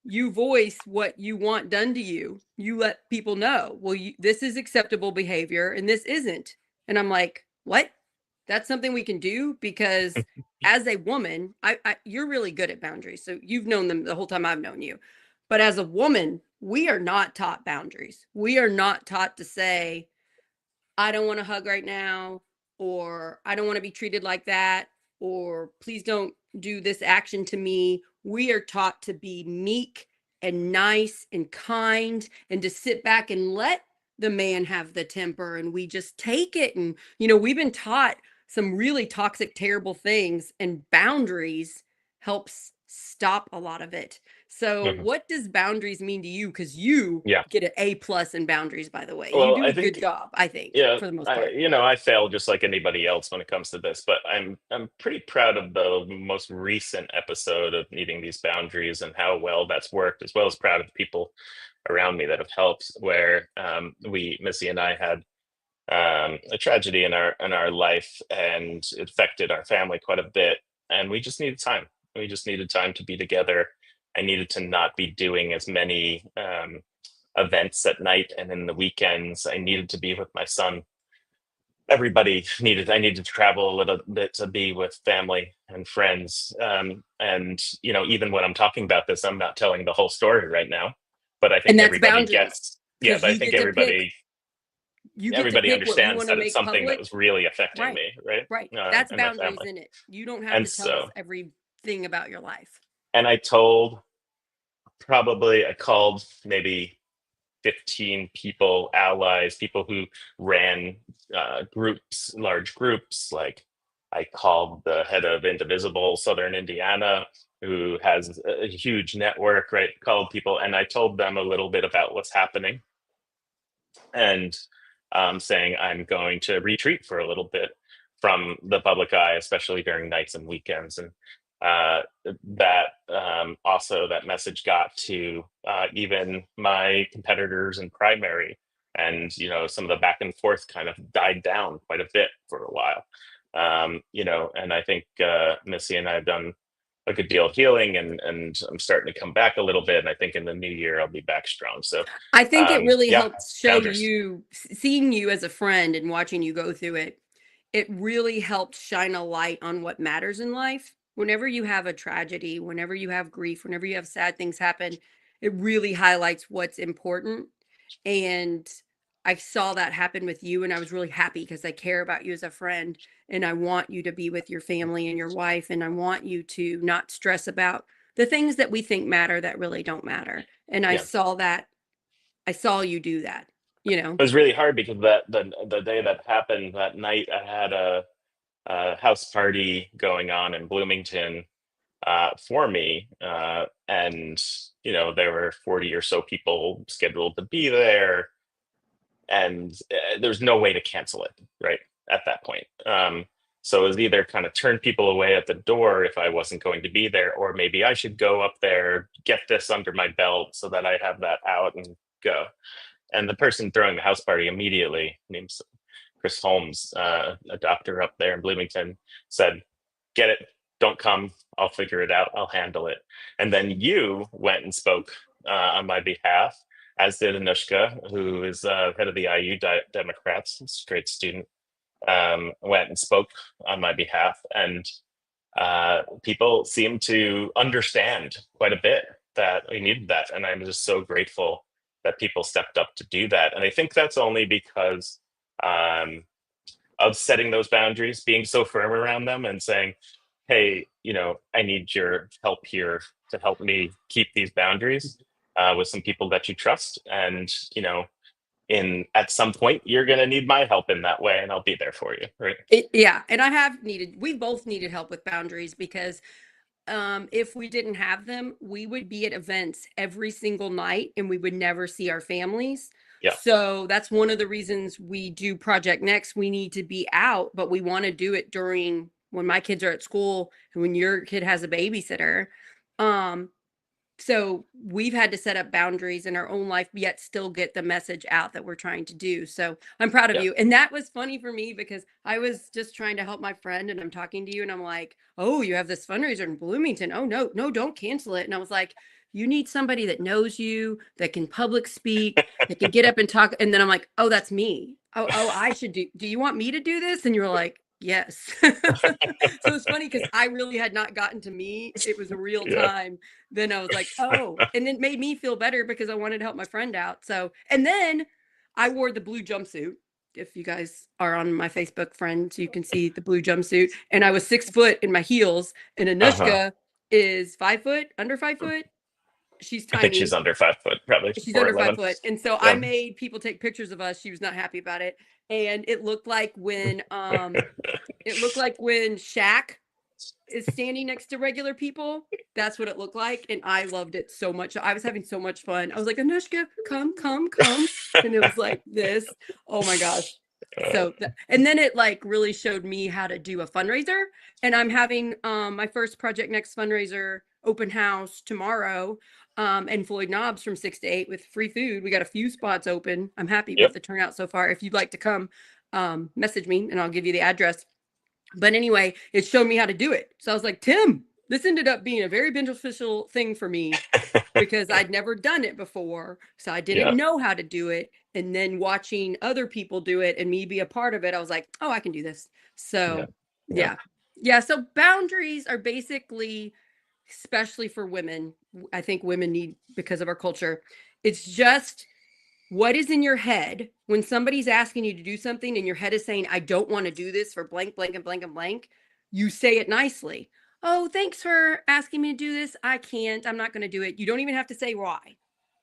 you voice what you want done to you. You let people know, well, this is acceptable behavior and this isn't. And I'm like, what? That's something we can do? Because as a woman, you're really good at boundaries. So you've known them the whole time I've known you. But as a woman, we are not taught boundaries. We are not taught to say, "I don't want to hug right now," or "I don't want to be treated like that," or "Please don't do this action to me." We are taught to be meek and nice and kind, and to sit back and let the man have the temper and we just take it. And, we've been taught some really toxic, terrible things, and boundaries helps stop a lot of it. So what does boundaries mean to you? Because you get an A+ in boundaries, by the way. You Well, do I a good think, job, I think, yeah, for the most part. I fail just like anybody else when it comes to this, but I'm pretty proud of the most recent episode of needing these boundaries and how well that's worked, as well as proud of the people around me that have helped. Where Missy and I had a tragedy in our life, and it affected our family quite a bit, and we just needed time. We just needed time to be together. I needed to not be doing as many events at night and in the weekends. I needed to be with my son. I needed to travel a little bit to be with family and friends. And even when I'm talking about this, I'm not telling the whole story right now, but I And think that's everybody boundaries. gets, yeah, Because but I you think get to pick. You get to everybody pick what you understands want to that it's make something that public. was really affecting Right. me, right? Right. That's And my boundaries family. in it. You don't have And to tell us so, everything about your life. and I called maybe 15 people, allies, people who ran large groups. Like, I called the head of Indivisible Southern Indiana, who has a huge network, right? Called people, and I told them a little bit about what's happening, and saying I'm going to retreat for a little bit from the public eye, especially during nights and weekends. And that message got to even my competitors in primary, and some of the back and forth kind of died down quite a bit for a while. And I think Missy and I have done a good deal of healing, and I'm starting to come back a little bit. And I think in the new year I'll be back strong. So I think it really yeah, helps show boundaries. you, seeing you as a friend and watching you go through it. It really helped shine a light on what matters in life. Whenever you have a tragedy, whenever you have grief, whenever you have sad things happen, it really highlights what's important. And I saw that happen with you, and I was really happy because I care about you as a friend, and I want you to be with your family and your wife, and I want you to not stress about the things that we think matter that really don't matter. And I Yeah. saw that. I saw you do that, It was really hard because the day that happened, that night, I had a house party going on in Bloomington for me, and there were 40 or so people scheduled to be there, and there's no way to cancel it right at that point. So it was either kind of turn people away at the door if I wasn't going to be there, or maybe I should go up there, get this under my belt so that I have that out and go. And the person throwing the house party immediately, named Chris Holmes, a doctor up there in Bloomington, said, "Get it, don't come. I'll figure it out. I'll handle it." And then you went and spoke on my behalf, as did Anushka, who is head of the IU Democrats, straight student, went and spoke on my behalf. And people seemed to understand quite a bit that we needed that. And I'm just so grateful that people stepped up to do that. And I think that's only because of setting those boundaries, being so firm around them and saying, hey, I need your help here to help me keep these boundaries with some people that you trust. And, at some point, you're going to need my help in that way, and I'll be there for you. Right. Yeah. And we've both needed help with boundaries because if we didn't have them, we would be at events every single night and we would never see our families. Yeah. So that's one of the reasons we do Project Next. We need to be out, but we want to do it during when my kids are at school and when your kid has a babysitter. So we've had to set up boundaries in our own life, yet still get the message out that we're trying to do. So I'm proud of Yeah. you. And that was funny for me because I was just trying to help my friend and I'm talking to you and I'm like, oh, you have this fundraiser in Bloomington. Oh, no, don't cancel it. And I was like, you need somebody that knows you, that can public speak, that can get up and talk. And then I'm like, oh, that's me. Oh, I should do you want me to do this? And you're like, yes. So it's funny because I really had not gotten to me. It was a real Yeah. time. Then I was like, oh, and it made me feel better because I wanted to help my friend out. So, and then I wore the blue jumpsuit. If you guys are on my Facebook friends, you can see the blue jumpsuit. And I was 6 foot in my heels, and Uh-huh. Anushka is 5 foot, under 5 foot. She's I think tiny. she's under 5 foot, probably She's under 5 4'11". foot. And so I made people take pictures of us. She was not happy about it. And it looked like when Shaq is standing next to regular people. That's what it looked like. And I loved it so much. I was having so much fun. I was like, Anushka, come. And it was like this. Oh my gosh. So, and then it like really showed me how to do a fundraiser. And I'm having my first Project Next fundraiser open house tomorrow. And Floyd Knobs from 6 to 8 with free food. We got a few spots open. I'm happy with the turnout so far. If you'd like to come, message me and I'll give you the address. But anyway, it showed me how to do it. So I was like, Tim, this ended up being a very beneficial thing for me because I'd never done it before. So I didn't know how to do it. And then watching other people do it and me be a part of it, I was like, oh, I can do this. So yeah. So boundaries are basically, especially for women, I think women need, because of our culture, it's just what is in your head when somebody's asking you to do something and your head is saying, I don't want to do this for blank, blank, and blank, and blank. You say it nicely. Oh, thanks for asking me to do this. I can't. I'm not going to do it. You don't even have to say why.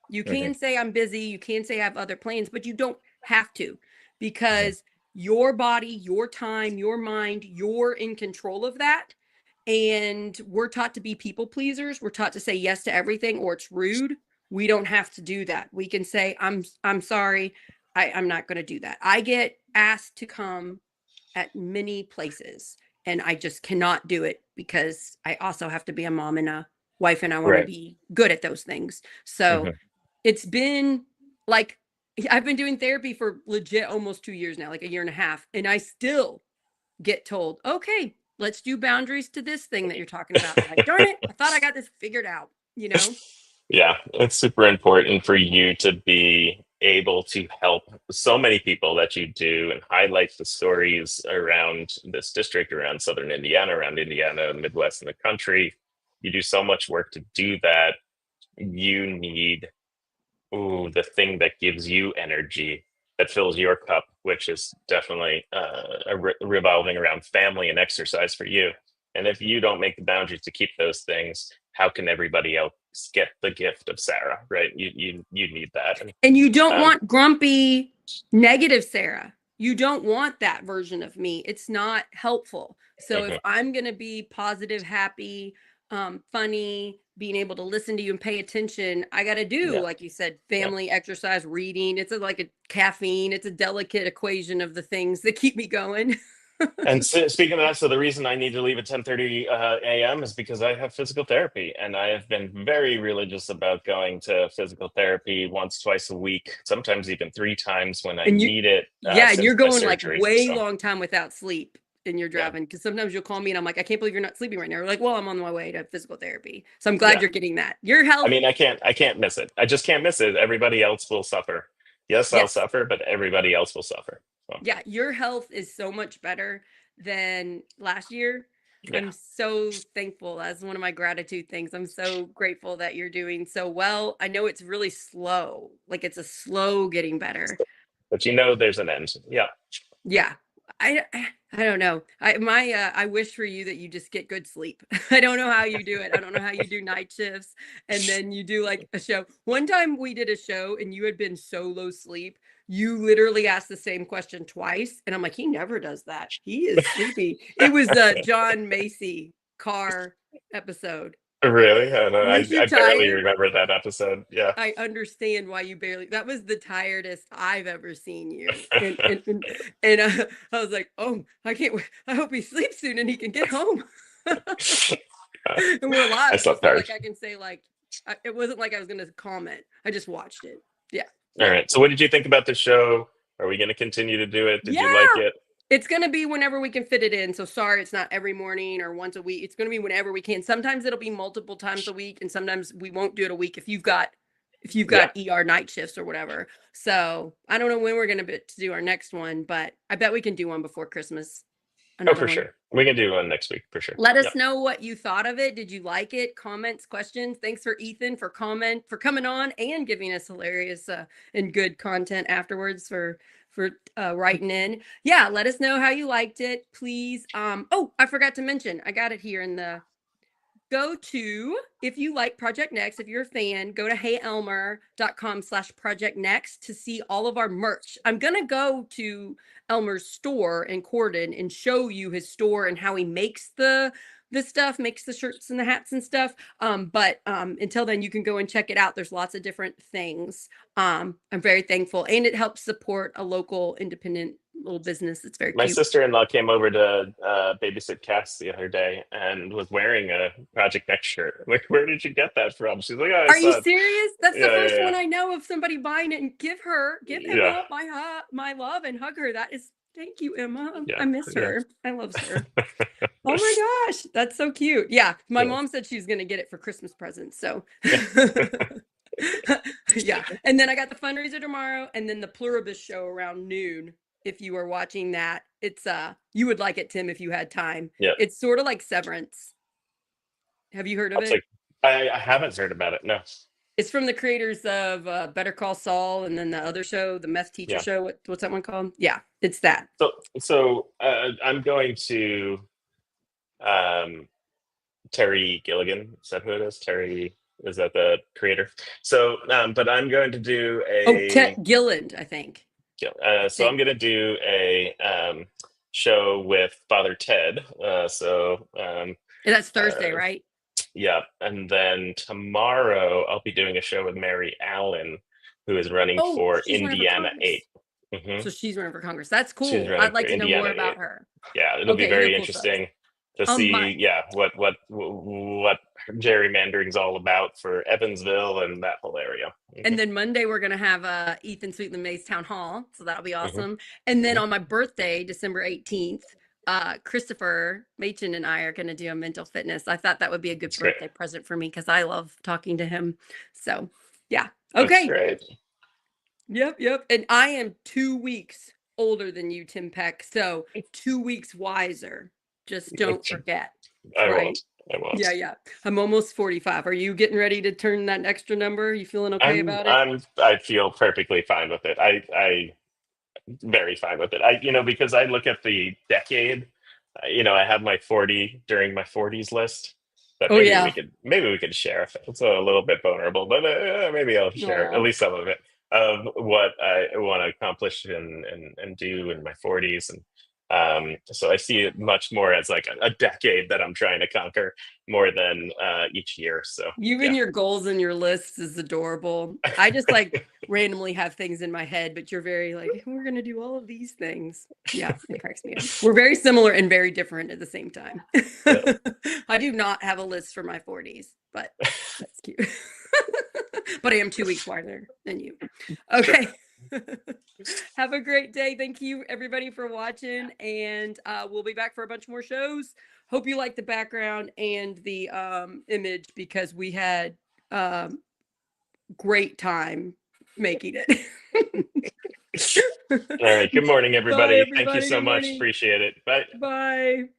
You can say I'm busy. You can say I have other plans, but you don't have to, because your body, your time, your mind, you're in control of that. And we're taught to be people pleasers. We're taught to say yes to everything, or it's rude. We don't have to do that. We can say, I'm sorry. I'm not going to do that. I get asked to come at many places and I just cannot do it because I also have to be a mom and a wife and I want to be good at those things. So it's been like, I've been doing therapy for legit almost 2 years now, like a year and a half. And I still get told, okay, let's do boundaries to this thing that you're talking about. I'm like, darn it, I thought I got this figured out, you know? Yeah, it's super important for you to be able to help so many people that you do and highlight the stories around this district, around Southern Indiana, around Indiana, Midwest, and the country. You do so much work to do that. You need the thing that gives you energy, that fills your cup, which is definitely revolving around family and exercise for you. And if you don't make the boundaries to keep those things, how can everybody else get the gift of Sarah, right? You need that. And you don't want grumpy, negative Sarah. You don't want that version of me. It's not helpful. So if I'm going to be positive, happy, funny, being able to listen to you and pay attention, I got to do, like you said, family, exercise, reading. It's like a caffeine. It's a delicate equation of the things that keep me going. And speaking of that, so the reason I need to leave at 10:30 a.m. is because I have physical therapy, and I have been very religious about going to physical therapy once, twice a week, sometimes even 3 times when I need it. And you're going like way long time without sleep and you're driving, because sometimes you'll call me and I'm like, I can't believe you're not sleeping right now. You're like, well, I'm on my way to physical therapy. So I'm glad you're getting that. Your health. I mean, I can't miss it. I just can't miss it. Everybody else will suffer. Yes, I'll suffer, but everybody else will suffer. So. Yeah, your health is so much better than last year. I'm so thankful. That's one of my gratitude things. I'm so grateful that you're doing so well. I know it's really slow. Like it's a slow getting better. But you know there's an end. Yeah. Yeah. I don't know. I wish for you that you just get good sleep. I don't know how you do it. I don't know how you do night shifts and then you do like a show. One time we did a show and you had been so low sleep. You literally asked the same question twice. And I'm like, he never does that. He is sleepy. It was the John Macy car episode. Really? I barely remember that episode. Yeah. I understand why you barely. That was the tiredest I've ever seen you. And I was like, oh, I can't wait. I hope he sleeps soon and he can get home. And we're live. So it's not like I can say it wasn't like I was going to comment. I just watched it. Yeah. All right. So what did you think about the show? Are we going to continue to do it? Did you like it? It's going to be whenever we can fit it in. So sorry, it's not every morning or once a week. It's going to be whenever we can. Sometimes it'll be multiple times a week and sometimes we won't do it a week if you've got ER night shifts or whatever. So I don't know when we're going to do our next one, but I bet we can do one before Christmas. For sure. We can do one next week for sure. Let us know what you thought of it. Did you like it? Comments, questions. Thanks for Ethan for coming on and giving us hilarious and good content afterwards for writing in. Yeah, let us know how you liked it, please. Oh, I forgot to mention, I got it here in the go to, if you like Project Next, if you're a fan, go to heylmer.com/Project Next to see all of our merch. I'm going to go to Elmer's store in Corden and show you his store and how he makes the stuff, makes the shirts and the hats and stuff. But until then, you can go and check it out. There's lots of different things. I'm very thankful, and it helps support a local independent little business. It's very My cute. sister-in-law came over to babysit Cass the other day and was wearing a Project Next shirt. I'm like, where did you get that from? She's like, oh, Are you serious? That's the first yeah. one I know of somebody buying it. And give Emma my love and hug her. That is, thank you, Emma. I miss her. I love her. Oh my gosh, that's so cute. Yeah, my mom said she was gonna get it for Christmas presents. So yeah. And then I got the fundraiser tomorrow, and then the Pluribus show around noon. If you are watching that, it's you would like it, Tim, if you had time. Yeah. It's sort of like Severance. Have you heard of it? I haven't heard about it. No. It's from the creators of Better Call Saul, and then the other show, the meth teacher show. What's that one called? Yeah, it's that. So I'm going to Terry Gilligan. Is that who it is? Terry, is that the creator? So, but I'm going to do Gilland, I think. So I'm going to do a show with Father Ted. That's Thursday, right? Yeah. And then tomorrow I'll be doing a show with Mary Allen, who is running for Indiana 8. Mm-hmm. So she's running for Congress. That's cool. I'd like to know more about her. Yeah, it'll be very interesting to see what gerrymandering's all about for Evansville and that whole area. And then Monday we're gonna have Ethan Sweetland Mays Town Hall, so that'll be awesome. And then on my birthday, December 18th, Christopher Machen and I are gonna do a mental fitness. I thought that would be a good birthday present for me because I love talking to him. So yeah. Okay. That's great. Yep. And I am 2 weeks older than you, Tim Peck. So 2 weeks wiser. Just don't forget. I won't. Yeah. I'm almost 45. Are you getting ready to turn that extra number? You feeling okay about it? I feel perfectly fine with it. I very fine with it. Because I look at the decade, I have my 40 during my 40s list. But maybe we could share. It's a little bit vulnerable, but maybe I'll share at least some of it of what I want to accomplish and do in my 40s. And so I see it much more as like a decade that I'm trying to conquer more than each year. So and your goals and your lists is adorable. I just like randomly have things in my head, but you're very like, we're going to do all of these things. Yeah, it cracks me up. We're very similar and very different at the same time. Yeah. I do not have a list for my 40s, but that's cute. But I am 2 weeks wiser than you. Okay. Have a great day. Thank you everybody for watching, and we'll be back for a bunch more shows. Hope you like the background and the image, because we had great time making it. All right, good morning everybody. Bye, everybody. Thank you so much. Appreciate it. Bye.